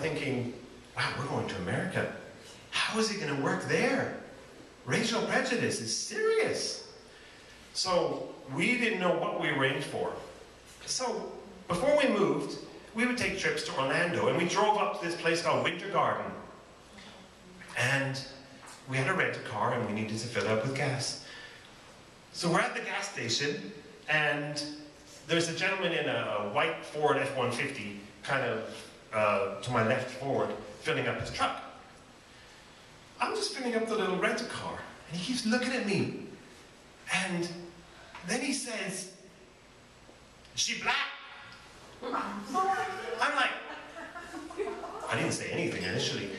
thinking, wow, we're going to America. How is it going to work there? Racial prejudice is serious. So we didn't know what we were in for. So before we moved, we would take trips to Orlando, and we drove up to this place called Winter Garden. And we had to rent a car, and we needed to fill it up with gas. So we're at the gas station, and there's a gentleman in a white Ford F-150, kind of to my left forward, filling up his truck. I'm just filling up the little rent-a-car, and he keeps looking at me. And then he says, "Is she black?" I'm like, I didn't say anything initially.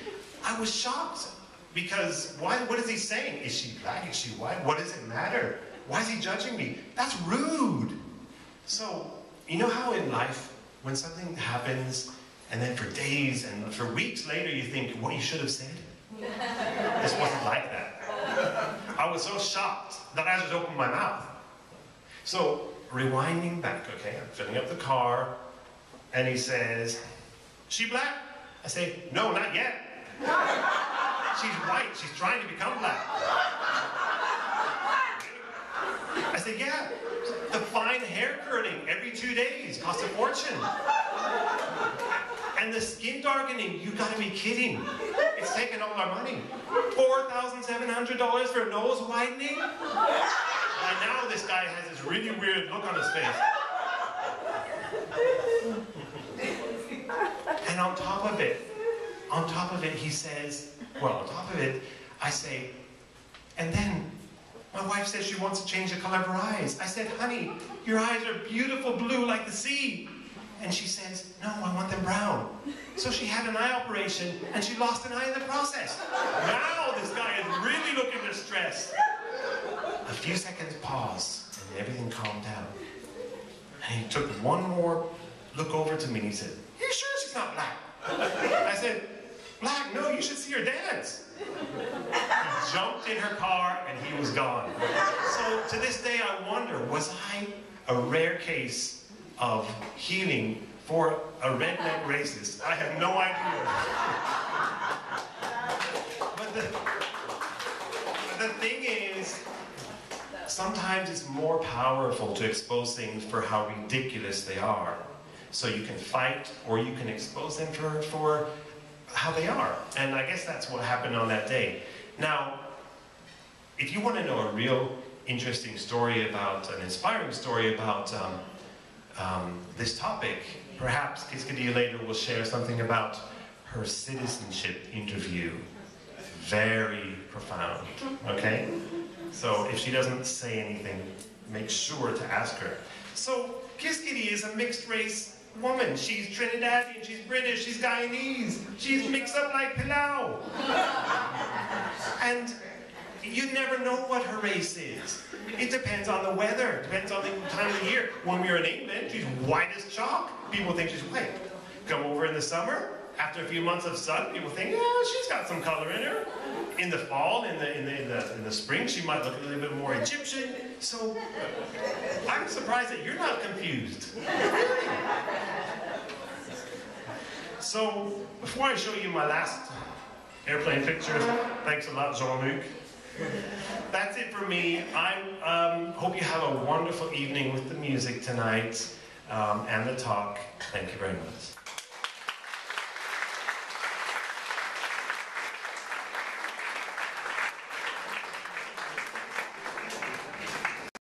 I was shocked, because what is he saying? Is she black? Is she white? What does it matter? Why is he judging me? That's rude. So, you know how in life, when something happens, and then for days and for weeks later you think, what you should have said? This wasn't like that. I was so shocked that I just opened my mouth. So, rewinding back, okay, I'm filling up the car, and he says, "She black?" I say, "No, not yet. She's white, she's trying to become black." I said, "Yeah, the fine hair curling every 2 days costs a fortune. And the skin darkening, you gotta be kidding. It's taken all our money. $4,700 for nose whitening?" By now this guy has this really weird look on his face. And on top of it, he says, well, on top of it, I say, "And then my wife says she wants to change the color of her eyes." I said, "Honey, your eyes are beautiful blue like the sea." And she says, "No, I want them brown." So she had an eye operation, and she lost an eye in the process. Now this guy is really looking distressed. A few seconds pause, and everything calmed down. And he took one more look over to me, and he said, "Are you sure she's not black?" I said, "Black? No, you should see her dance." He jumped in her car, and he was gone. So to this day, I wonder, was I a rare case of healing for a redneck racist? I have no idea. But the thing is, sometimes it's more powerful to expose things for how ridiculous they are. So you can fight, or you can expose them for how they are. And I guess that's what happened on that day. Now, if you want to know a real interesting story about, an inspiring story about this topic, perhaps Kiskadia later will share something about her citizenship interview. Very profound, okay? So if she doesn't say anything, make sure to ask her. So Kiskadia is a mixed race woman. She's Trinidadian, she's British, she's Guyanese, she's mixed up like pilau. And you never know what her race is. It depends on the weather, it depends on the time of the year. When we were in England, she's white as chalk. People think she's white. Come over in the summer, after a few months of sun, people think, yeah, she's got some color in her. In the fall, in the spring, she might look a little bit more Egyptian. So I'm surprised that you're not confused. So before I show you my last airplane picture, thanks a lot, Jean-Luc. That's it for me. I hope you have a wonderful evening with the music tonight and the talk. Thank you very much.